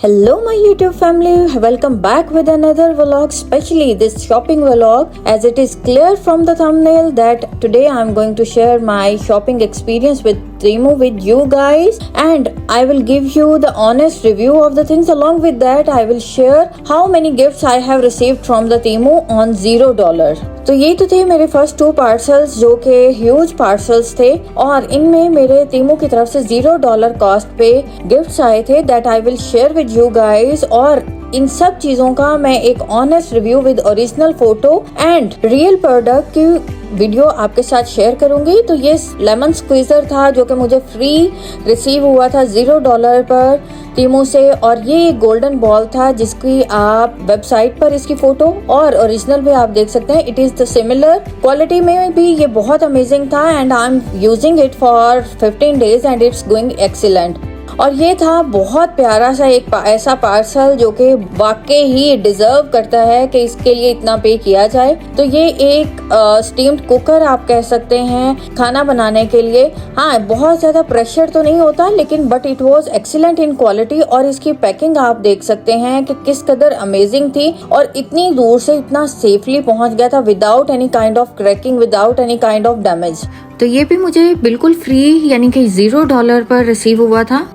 Hello my YouTube family, welcome back with another vlog, especially this shopping vlog, as it is clear from the thumbnail that today I am going to share my shopping experience with Temu with you guys, and I will give you the honest review of the things. Along with that I will share how many gifts I have received from the Temu on $0. तो ये तो थे मेरे first 2 parcels जो कि huge parcels थे और इनमें मेरे टीमू की तरफ से $0 कॉस्ट पे गिफ्ट्स आए थे that I will share with you guys. और इन सब चीजों का मैं एक honest review with original photo and real product की वीडियो आपके साथ शेयर करूंगी। तो ये लेमन स्क्वीजर था जो कि मुझे फ्री रिसीव हुआ था $0 पर टीमू से, और ये एक गोल्डन बॉल था जिसकी आप वेबसाइट पर इसकी फोटो और ओरिजिनल भी आप देख सकते हैं। It is the similar quality में भी ये बहुत अमेजिंग था and I am using it for 15 days and it's going excellent. और ये था बहुत प्यारा सा एक ऐसा पार्सल जो कि वाकई ही डिजर्व करता है कि इसके लिए इतना पे किया जाए। तो ये एक स्टीम्ड कुकर आप कह सकते हैं खाना बनाने के लिए। हाँ, बहुत ज्यादा प्रेशर तो नहीं होता लेकिन but it was excellent in quality, और इसकी पैकिंग आप देख सकते हैं कि किस कदर अमेजिंग थी और इतनी दूर से इतना सेफली पहुंच गया था without any kind of cracking, without any kind of damage. तो ये भी मुझे बिल्कुल फ्री यानी कि $0 पर रिसीव हुआ था।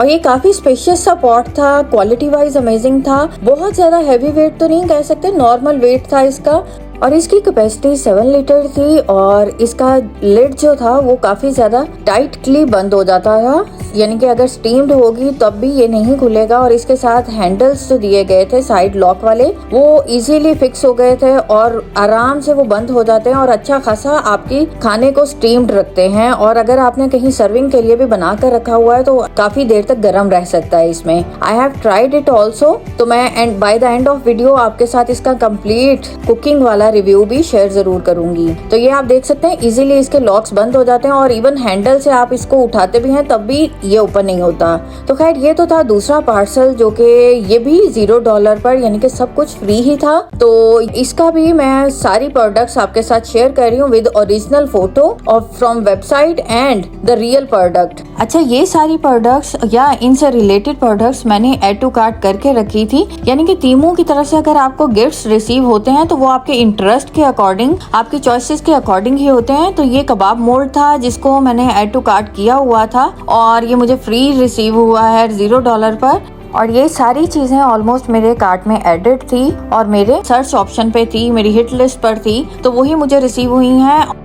और ये काफी स्पेशियस सा पॉट था, क्वालिटी वाइज अमेजिंग था, बहुत ज्यादा हैवी वेट तो नहीं कह सकते, नॉर्मल वेट था इसका, और इसकी कैपेसिटी 7 लीटर थी और इसका लिड जो था वो काफी ज्यादा टाइटली बंद हो जाता था, यानी कि अगर स्टीम्ड होगी तब भी ये नहीं खुलेगा। और इसके साथ हैंडल्स जो दिए गए थे साइड लॉक वाले वो इजीली फिक्स हो गए थे और आराम से वो बंद हो जाते हैं और अच्छा खासा आपकी खाने को स्टीम्ड रखते हैं। और अगर आपने कहीं सर्विंग के लिए भी बना कर रखा हुआ है तो काफी देर तक गर्म रह सकता है इसमें। I have tried it also, तो मैं by the end of video आपके साथ इसका कंप्लीट कुकिंग वाला रिव्यू भी शेयर जरूर करूंगी। तो ये आप देख सकते हैं इजीली इसके लॉक्स बंद हो जाते हैं और इवन हैंडल से आप इसको उठाते भी हैं तब भी ये ओपन नहीं होता। तो खैर ये तो था दूसरा पार्सल जो कि ये भी $0 पर, यानी कि सब कुछ फ्री ही था। तो इसका भी मैं सारी प्रोडक्ट्स आपके साथ शेयर कर रही हूँ विद ओरिजिनल फोटो और from website and the real product. अच्छा, ये सारी प्रोडक्ट्स या इनसे रिलेटेड प्रोडक्ट्स मैंने ऐड टू कार्ट करके रखी थी, यानी कि टीमू की तरफ से अगर आपको गिफ्ट्स रिसीव होते हैं तो वो आपके इंटरेस्ट के अकॉर्डिंग, आपकी चॉइसेस के अकॉर्डिंग ही होते हैं। तो ये कबाब मोल्ड था जिसको मैंने ऐड टू कार्ट किया हुआ था और ये मुझे फ्री रिसीव हुआ है $0 पर। और ये सारी चीजें ऑलमोस्ट मेरे कार्ट में एडेड थी और मेरे सर्च ऑप्शन पे थी, मेरी हिट लिस्ट पर थी, तो वही मुझे रिसीव हुई हैं।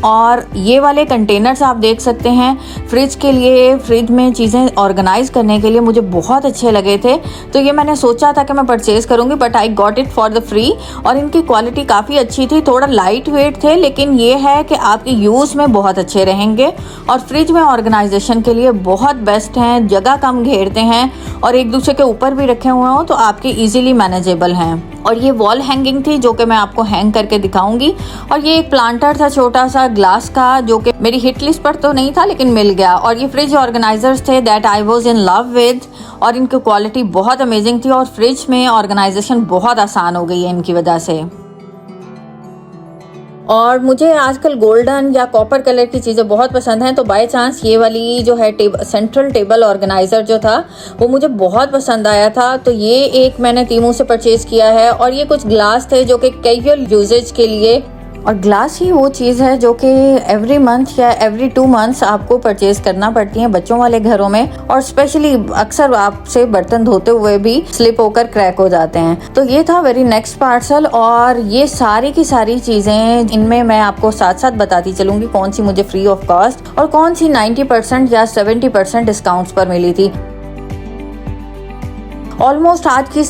और ये वाले कंटेनर्स आप देख सकते हैं फ्रिज के लिए, फ्रिज में चीज़ें ऑर्गेनाइज करने के लिए मुझे बहुत अच्छे लगे थे। तो ये मैंने सोचा था कि मैं परचेज करूंगी but I got it for the free. और इनकी क्वालिटी काफ़ी अच्छी थी, थोड़ा लाइट वेट थे लेकिन ये है कि आपकी यूज़ में बहुत अच्छे रहेंगे और फ्रिज में ऑर्गेनाइजेशन के लिए बहुत बेस्ट हैं, जगह कम घेरते हैं और एक दूसरे के ऊपर भी रखे हुए हों तो आपके ईजिली मैनेजेबल हैं। और ये वॉल हैंगिंग थी जो कि मैं आपको हैंग करके दिखाऊंगी। और ये एक प्लांटर था छोटा सा ग्लास का जो कि मेरी हिट लिस्ट पर तो नहीं था लेकिन मिल गया। और ये फ्रिज ऑर्गेनाइजर्स थे that I was in love with, और इनकी क्वालिटी बहुत अमेजिंग थी और फ्रिज में ऑर्गेनाइजेशन बहुत आसान हो गई है इनकी वजह से। और मुझे आजकल गोल्डन या कॉपर कलर की चीज़ें बहुत पसंद हैं, तो बाय चांस ये वाली जो है सेंट्रल टेबल ऑर्गेनाइजर जो था वो मुझे बहुत पसंद आया था। तो ये एक मैंने टीमू से परचेज किया है। और ये कुछ ग्लास थे जो कि कैजुअल यूजेज के लिए, और ग्लास ही वो चीज़ है जो कि एवरी मंथ या एवरी 2 months आपको परचेज करना पड़ती है बच्चों वाले घरों में, और स्पेशली अक्सर आपसे बर्तन धोते हुए भी स्लिप होकर क्रैक हो जाते हैं। तो ये था वेरी नेक्स्ट पार्सल। और ये सारी की सारी चीज़ें इनमें मैं आपको साथ साथ बताती चलूँगी कौन सी मुझे फ्री ऑफ कॉस्ट और कौन सी 90% या 70% डिस्काउंट्स पर मिली थी। ऑलमोस्ट आज की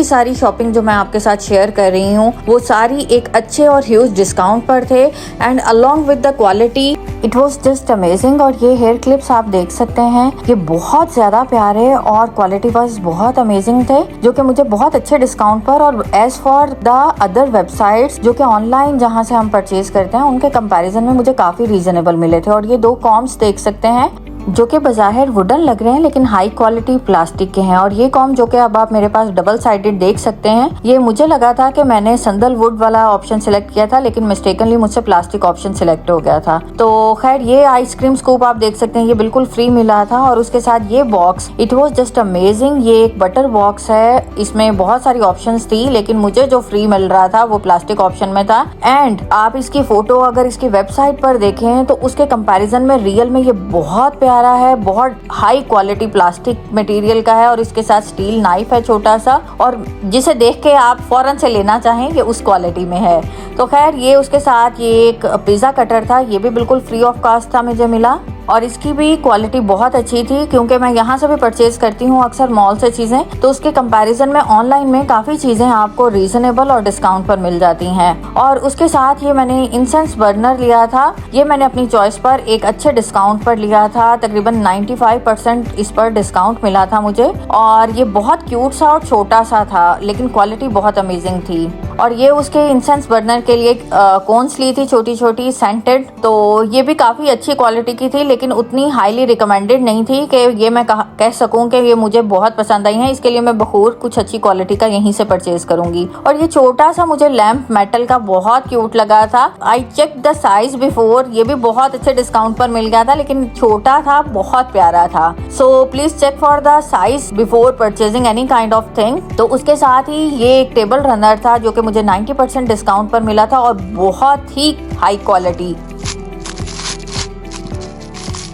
सारी शॉपिंग जो मैं आपके साथ शेयर कर रही हूँ वो सारी एक अच्छे और ह्यूज डिस्काउंट पर थे and along with the quality it was just amazing. और ये हेयर क्लिप्स आप देख सकते हैं, ये बहुत ज्यादा प्यारे और क्वालिटी वाइज बहुत अमेजिंग थे, जो कि मुझे बहुत अच्छे डिस्काउंट पर और as for the other websites जो कि ऑनलाइन जहां से हम परचेज करते हैं उनके कंपैरिजन में मुझे काफी रीजनेबल मिले थे। और ये 2 कॉम्स देख सकते हैं जो कि बज़ाहिर वुडन लग रहे हैं लेकिन हाई क्वालिटी प्लास्टिक के हैं। और ये कॉम जो कि अब आप मेरे पास डबल साइडेड देख सकते हैं, ये मुझे लगा था कि मैंने संदल वुड वाला ऑप्शन सिलेक्ट किया था, लेकिन मिस्टेकनली मुझसे प्लास्टिक ऑप्शन सिलेक्ट हो गया था। तो खैर ये आइसक्रीम स्कूप आप देख सकते हैं, ये बिल्कुल फ्री मिला था। और उसके साथ ये box, it was just amazing. ये एक बटर बॉक्स है, इसमें बहुत सारी ऑप्शन थी लेकिन मुझे जो फ्री मिल रहा था वो प्लास्टिक ऑप्शन में था। एंड आप इसकी फोटो अगर इसकी वेबसाइट पर देखें तो उसके कंपैरिजन में रियल में ये बहुत प्यारा है, बहुत हाई क्वालिटी प्लास्टिक मटेरियल का है। और इसके साथ स्टील नाइफ है छोटा सा, और जिसे देख के आप फौरन से लेना चाहेंगे उस क्वालिटी में है। तो खैर ये उसके साथ ये एक पिज्जा कटर था, ये भी बिल्कुल फ्री ऑफ कॉस्ट था मुझे मिला। और इसकी भी क्वालिटी बहुत अच्छी थी, क्योंकि मैं यहाँ से भी परचेज करती हूँ अक्सर मॉल से चीजें, तो उसके कंपैरिजन में ऑनलाइन में काफी चीजें आपको रीजनेबल और डिस्काउंट पर मिल जाती हैं। और उसके साथ ये मैंने इंसेंस बर्नर लिया था, ये मैंने अपनी चॉइस पर एक अच्छे डिस्काउंट पर लिया था, तकरीबन 95% इस पर डिस्काउंट मिला था मुझे। और ये बहुत क्यूट सा और छोटा सा था, लेकिन क्वालिटी बहुत अमेजिंग थी। और ये उसके इंसेंस बर्नर के लिए कोन्स ली थी छोटी छोटी सेंटेड, तो ये भी काफी अच्छी क्वालिटी की थी, लेकिन उतनी हाईली रिकमेंडेड नहीं थी कि ये मैं कह सकूं कि ये मुझे बहुत पसंद आई है। इसके लिए मैं बखूर कुछ अच्छी क्वालिटी का यहीं से परचेज करूंगी। और ये छोटा सा मुझे लैंप मेटल का बहुत क्यूट लगा था। I check the size before, ये भी बहुत अच्छे डिस्काउंट पर मिल गया था, लेकिन छोटा था, बहुत प्यारा था। So please check for the size before purchasing any kind of thing. तो उसके साथ ही ये एक टेबल रनर था जो कि मुझे 90% डिस्काउंट पर मिला था और बहुत ही हाई क्वालिटी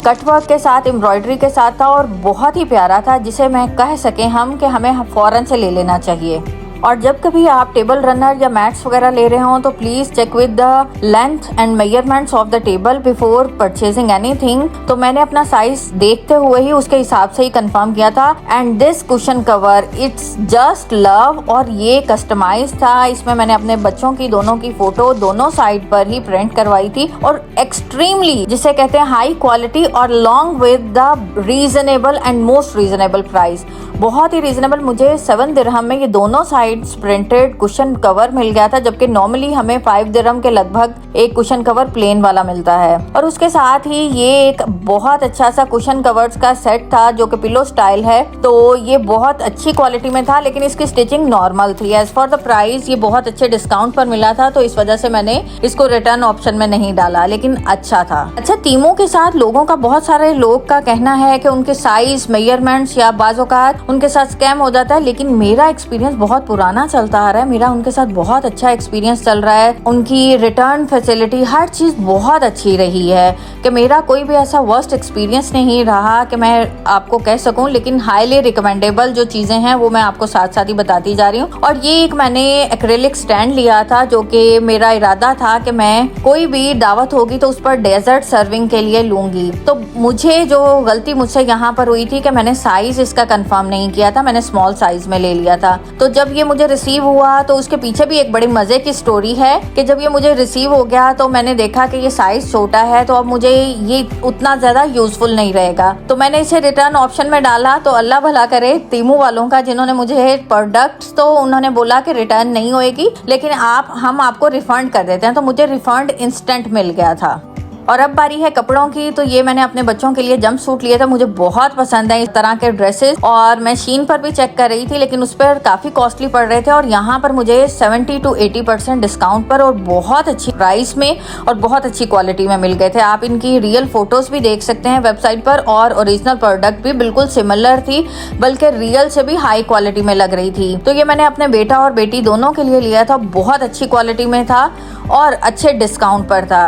कटवर्क के साथ, एम्ब्रॉयडरी के साथ था और बहुत ही प्यारा था, जिसे मैं कह सके हम कि हमें फौरन से ले लेना चाहिए। और जब कभी आप टेबल रनर या मैट्स वगैरह ले रहे हो तो please check with the length and measurements of the table before purchasing anything. तो मैंने अपना साइज देखते हुए ही उसके हिसाब से ही कंफर्म किया था। And this cushion cover, it's just love. और ये कस्टमाइज था, इसमें मैंने अपने बच्चों की दोनों की फोटो दोनों साइड पर ही प्रिंट करवाई थी, और एक्सट्रीमली जिसे कहते हैं हाई क्वालिटी और long with the reasonable and most reasonable price. बहुत ही रीजनेबल, मुझे 7 दिरहम में ये दोनों साइड्स प्रिंटेड कुशन कवर मिल गया था, जबकि नॉर्मली हमें 5 दिरहम के लगभग एक कुशन कवर प्लेन वाला मिलता है। और उसके साथ ही ये एक बहुत अच्छा सा कुशन कवर्स का सेट था जो कि पिलो स्टाइल है, तो ये बहुत अच्छी क्वालिटी में था, लेकिन इसकी स्टिचिंग नॉर्मल थी। एज फॉर द प्राइस ये बहुत अच्छे डिस्काउंट पर मिला था, तो इस वजह से मैंने इसको रिटर्न ऑप्शन में नहीं डाला, लेकिन अच्छा था। अच्छा, टीमों के साथ लोगों का, बहुत सारे लोग का कहना है कि उनके साइज, मेजरमेंट्स या बाज़-औक़ात उनके साथ स्कैम हो जाता है, लेकिन मेरा एक्सपीरियंस बहुत पुराना चलता आ रहा है। मेरा उनके साथ बहुत अच्छा एक्सपीरियंस चल रहा है। उनकी रिटर्न फैसिलिटी, हर चीज बहुत अच्छी रही है कि मेरा कोई भी ऐसा वर्स्ट एक्सपीरियंस नहीं रहा कि मैं आपको कह सकूं। लेकिन हाईली रिकमेंडेबल जो चीजें हैं वो मैं आपको साथ साथ ही बताती जा रही हूँ। और ये एक मैंने एक्रेलिक स्टैंड लिया था, जो कि मेरा इरादा था कि मैं कोई भी दावत होगी तो उस पर डेजर्ट सर्विंग के लिए लूंगी। तो मुझे जो गलती मुझसे यहाँ पर हुई थी कि मैंने साइज इसका कंफर्म नहीं किया था, मैंने स्मॉल साइज में ले लिया था। तो जब ये मुझे रिसीव हुआ तो उसके पीछे भी एक बड़ी मजे की स्टोरी है कि जब ये मुझे रिसीव हो गया तो मैंने देखा कि ये साइज छोटा है, तो अब मुझे ये उतना ज्यादा यूजफुल नहीं रहेगा, तो मैंने इसे रिटर्न ऑप्शन में डाला। तो अल्लाह भला करे तीमू वालों का, जिन्होंने मुझे प्रोडक्ट्स, तो उन्होंने बोला कि रिटर्न नहीं होएगी, लेकिन हम आपको रिफंड कर देते हैं। तो मुझे रिफंड इंस्टेंट मिल गया था। और अब बारी है कपड़ों की। तो ये मैंने अपने बच्चों के लिए जंप सूट लिए थे, मुझे बहुत पसंद है इस तरह के ड्रेसेस। और मैं शीन पर भी चेक कर रही थी, लेकिन उस पर काफी कॉस्टली पड़ रहे थे, और यहाँ पर मुझे 70 to 80% डिस्काउंट पर और बहुत अच्छी प्राइस में और बहुत अच्छी क्वालिटी में मिल गए थे। आप इनकी रियल फोटोज भी देख सकते हैं वेबसाइट पर, और ओरिजिनल प्रोडक्ट भी बिल्कुल सिमिलर थी, बल्कि रियल से भी हाई क्वालिटी में लग रही थी। तो ये मैंने अपने बेटा और बेटी दोनों के लिए लिया था, बहुत अच्छी क्वालिटी में था और अच्छे डिस्काउंट पर था।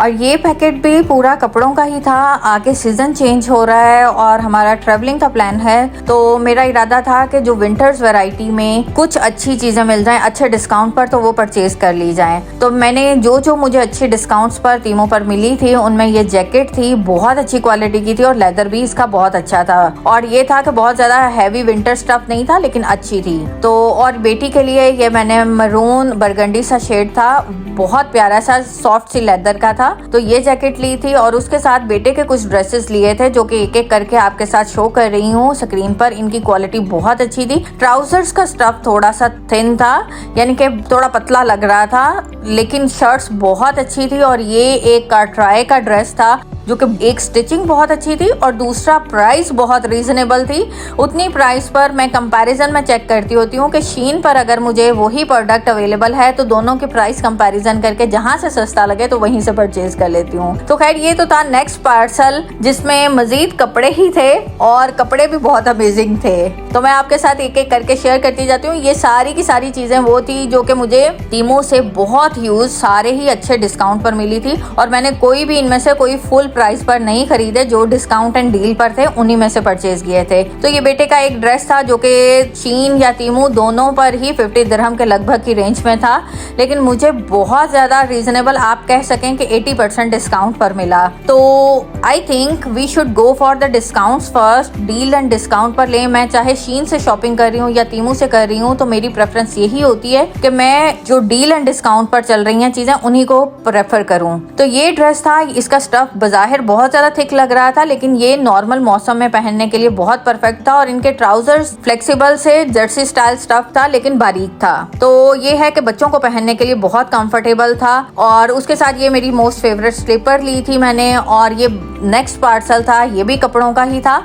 और ये पैकेट भी पूरा कपड़ों का ही था। आगे सीजन चेंज हो रहा है और हमारा ट्रैवलिंग का प्लान है, तो मेरा इरादा था कि जो विंटर्स वैरायटी में कुछ अच्छी चीजें मिल जाएं अच्छे डिस्काउंट पर, तो वो परचेज कर ली जाएं। तो मैंने जो मुझे अच्छी डिस्काउंट्स पर टीमो पर मिली थी उनमें ये जैकेट थी, बहुत अच्छी क्वालिटी की थी और लेदर भी इसका बहुत अच्छा था। और ये था कि बहुत ज्यादा हैवी विंटर स्टफ नहीं था लेकिन अच्छी थी। तो और बेटी के लिए ये मैंने मरून बरगंडी सा शेड था, बहुत प्यारा सा सॉफ्ट सी लेदर का था, तो ये जैकेट ली थी। और उसके साथ बेटे के कुछ ड्रेसेस लिए थे जो कि एक एक करके आपके साथ शो कर रही हूँ स्क्रीन पर। इनकी क्वालिटी बहुत अच्छी थी। ट्राउजर्स का स्टफ थोड़ा सा थिन था, यानी कि थोड़ा पतला लग रहा था, लेकिन शर्ट्स बहुत अच्छी थी। और ये एक ट्राई का ड्रेस था जो कि एक स्टिचिंग बहुत अच्छी थी और दूसरा प्राइस बहुत रीजनेबल थी। उतनी प्राइस पर मैं कंपैरिजन में चेक करती होती हूँ कि शीन पर अगर मुझे वही प्रोडक्ट अवेलेबल है तो दोनों के प्राइस कंपैरिजन करके जहां से सस्ता लगे तो वहीं से परचेज कर लेती हूँ। तो खैर ये तो था नेक्स्ट पार्सल जिसमें मजीद कपड़े ही थे और कपड़े भी बहुत अमेजिंग थे, तो मैं आपके साथ एक एक करके शेयर करती जाती हूँ। ये सारी की सारी चीजें वो थी जो कि मुझे टीमो से बहुत यूज सारे ही अच्छे डिस्काउंट पर मिली थी और मैंने कोई भी इनमें से कोई फुल प्राइस पर नहीं खरीदे, जो डिस्काउंट एंड डील पर थे उन्हीं में से परचेज किए थे। तो ये बेटे का एक ड्रेस था जो कि शीन या टीमू दोनों पर ही 50 दिरहम के लगभग की रेंज में था, लेकिन मुझे बहुत ज्यादा रीजनेबल आप कह सकें कि 80% डिस्काउंट पर मिला। तो I think we should go for the discounts first, deal and discount पर ले। मैं चाहे शीन से शॉपिंग कर रही हूँ या टीमू से कर रही हूँ तो मेरी प्रेफरेंस यही होती है कि मैं जो डील एंड डिस्काउंट पर चल रही हैं चीजें उन्हीं को प्रेफर करूँ। तो ये ड्रेस था, इसका स्टफ बाहिर बहुत ज्यादा थिक लग रहा था लेकिन ये नॉर्मल मौसम में पहनने के लिए बहुत परफेक्ट था। और इनके ट्राउजर्स फ्लेक्सिबल से जर्सी स्टाइल स्टफ था लेकिन बारीक था, तो ये है कि बच्चों को पहनने के लिए बहुत कंफर्टेबल था। और उसके साथ ये मेरी मोस्ट फेवरेट स्लीपर ली थी मैंने, और ये नेक्स्ट पार्सल था, ये भी कपड़ों का ही था।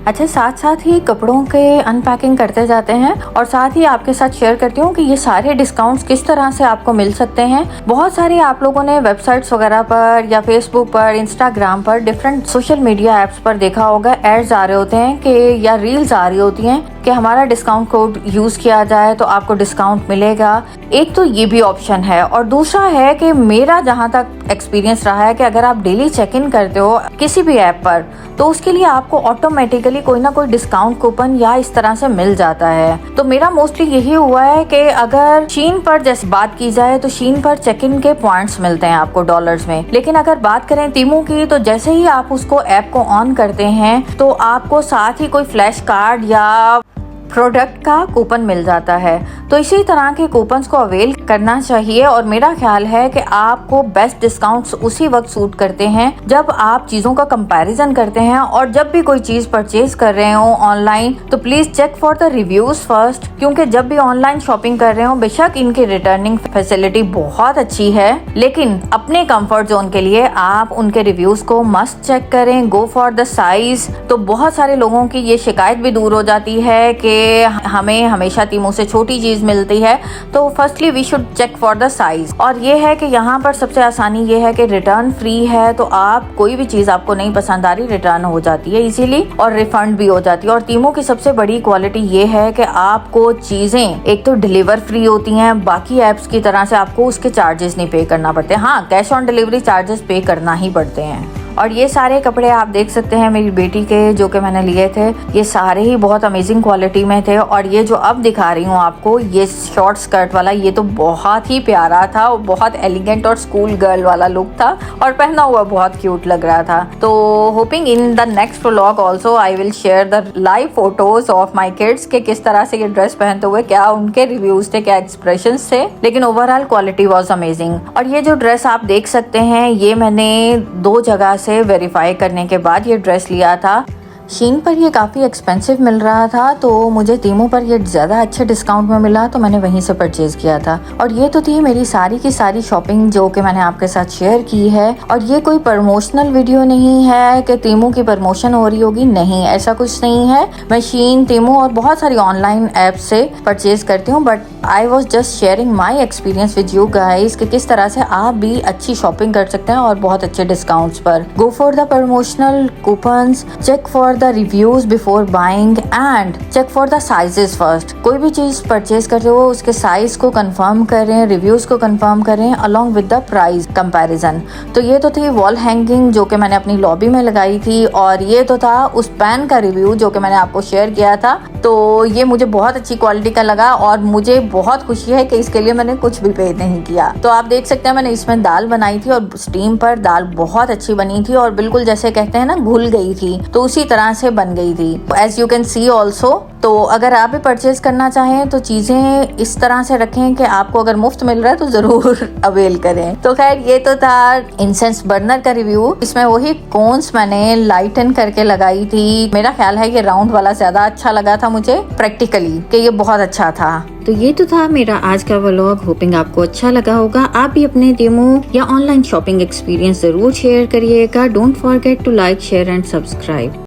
अच्छा, साथ साथ ही कपड़ों के अनपैकिंग करते जाते हैं और साथ ही आपके साथ शेयर करती हूँ कि ये सारे डिस्काउंट्स किस तरह से आपको मिल सकते हैं। बहुत सारे आप लोगों ने वेबसाइट्स वगैरह पर या फेसबुक पर, इंस्टाग्राम पर, डिफरेंट सोशल मीडिया ऐप्स पर देखा होगा, एड्स आ रहे होते हैं कि या रील्स आ रही होती हैं कि हमारा डिस्काउंट कोड यूज किया जाए तो आपको डिस्काउंट मिलेगा। एक तो ये भी ऑप्शन है और दूसरा है कि मेरा जहाँ तक एक्सपीरियंस रहा है कि अगर आप डेली चेक इन करते हो किसी भी ऐप पर तो उसके लिए आपको ऑटोमेटिकली कोई ना कोई डिस्काउंट कूपन या इस तरह से मिल जाता है। तो मेरा मोस्टली यही हुआ है कि अगर शीन पर जैसे बात की जाए तो शीन पर चेक इन के पॉइंट्स मिलते हैं आपको डॉलर्स में, लेकिन अगर बात करें टीमू की तो जैसे ही आप उसको ऐप को ऑन करते हैं तो आपको साथ ही कोई फ्लैश कार्ड या प्रोडक्ट का कूपन मिल जाता है। तो इसी तरह के कूपन्स को अवेल करना चाहिए और मेरा ख्याल है कि आपको बेस्ट डिस्काउंट्स उसी वक्त सूट करते हैं जब आप चीज़ों का कंपैरिजन करते हैं। और जब भी कोई चीज़ परचेज कर रहे हो ऑनलाइन तो please check for the reviews first, क्योंकि जब भी ऑनलाइन शॉपिंग कर रहे हो बेशक इनकी रिटर्निंग फैसिलिटी बहुत अच्छी है, लेकिन अपने कंफर्ट जोन के लिए आप उनके रिव्यूज़ को मस्ट चेक करें। गो फॉर द साइज। तो बहुत सारे लोगों की ये शिकायत भी दूर हो जाती है कि हमें हमेशा टीमों से छोटी चीज मिलती है, तो firstly we should check for the size. और ये है कि यहाँ पर सबसे आसानी ये है कि रिटर्न फ्री है, तो आप कोई भी चीज आपको नहीं पसंद आ रही रिटर्न हो जाती है इजीली और रिफंड भी हो जाती है। और टीमों की सबसे बड़ी क्वालिटी ये है कि आपको चीजें एक तो डिलीवर फ्री होती हैं, बाकी एप्स की तरह से आपको उसके चार्जेस नहीं पे करना पड़ते। हाँ, कैश ऑन डिलीवरी चार्जेस पे करना ही पड़ते हैं। और ये सारे कपड़े आप देख सकते हैं मेरी बेटी के जो कि मैंने लिए थे, ये सारे ही बहुत अमेजिंग क्वालिटी में थे। और ये जो अब दिखा रही हूँ आपको, ये शॉर्ट स्कर्ट वाला, ये तो बहुत ही प्यारा था, बहुत एलिगेंट और स्कूल गर्ल वाला लुक था और पहना हुआ बहुत क्यूट लग रहा था। तो hopping in the next vlog also I will share the live photos of my kids के किस तरह से ये ड्रेस पहनते हुए, क्या उनके रिव्यूज थे, क्या एक्सप्रेशंस थे, लेकिन ओवरऑल क्वालिटी वॉज अमेजिंग। और ये जो ड्रेस आप देख सकते हैं ये मैंने 2 जगह से वेरीफाई करने के बाद ये ड्रेस लिया था। शीन पर ये काफ़ी एक्सपेंसिव मिल रहा था, तो मुझे टीमू पर ये ज़्यादा अच्छे डिस्काउंट में मिला तो मैंने वहीं से परचेज़ किया था। और ये तो थी मेरी सारी की सारी शॉपिंग जो कि मैंने आपके साथ शेयर की है। और ये कोई प्रमोशनल वीडियो नहीं है कि टीमू की प्रमोशन हो रही होगी, नहीं, ऐसा कुछ नहीं है। मैं शीन, टीमू और बहुत सारी ऑनलाइन ऐप से परचेज़ करती हूँ, but I was just sharing my experience with you guys कि किस तरह से आप भी अच्छी शॉपिंग कर सकते हैं और बहुत अच्छे डिस्काउंट्स पर। Go for the promotional coupons, check for for the reviews before buying and check for the sizes first. कोई भी चीज परचेज करते हो उसके साइज को कंफर्म करें, रिव्यूज को कंफर्म करें along with the price comparison. तो ये तो थी वॉल हैंगिंग जो कि मैंने अपनी लॉबी में लगाई थी, और ये तो था उस पेन का रिव्यू जो कि मैंने आपको शेयर किया था। तो ये मुझे बहुत अच्छी क्वालिटी का लगा और मुझे बहुत खुशी है कि इसके लिए मैंने कुछ भी पे नहीं किया। तो आप देख सकते हैं मैंने इसमें दाल बनाई थी और स्टीम पर दाल बहुत अच्छी बनी थी और बिल्कुल जैसे कहते हैं ना घुल गई थी, तो उसी तरह से बन गई थी as you can see also. तो अगर आप भी परचेज करना चाहें तो चीजें इस तरह से रखें कि आपको अगर मुफ्त मिल रहा है तो जरूर अवेल करें। तो खैर ये तो था इंसेंस बर्नर का रिव्यू। इसमें वही कोन्स मैंने लाइटन करके लगाई थी। मेरा ख्याल है ये राउंड वाला ज्यादा अच्छा लगा था मुझे प्रैक्टिकली, कि ये बहुत अच्छा था। तो ये तो था मेरा आज का व्लॉग। होपिंग आपको अच्छा लगा होगा। आप भी अपने डेमो या ऑनलाइन शॉपिंग एक्सपीरियंस जरूर शेयर करिएगा। Don't forget to like, share and subscribe.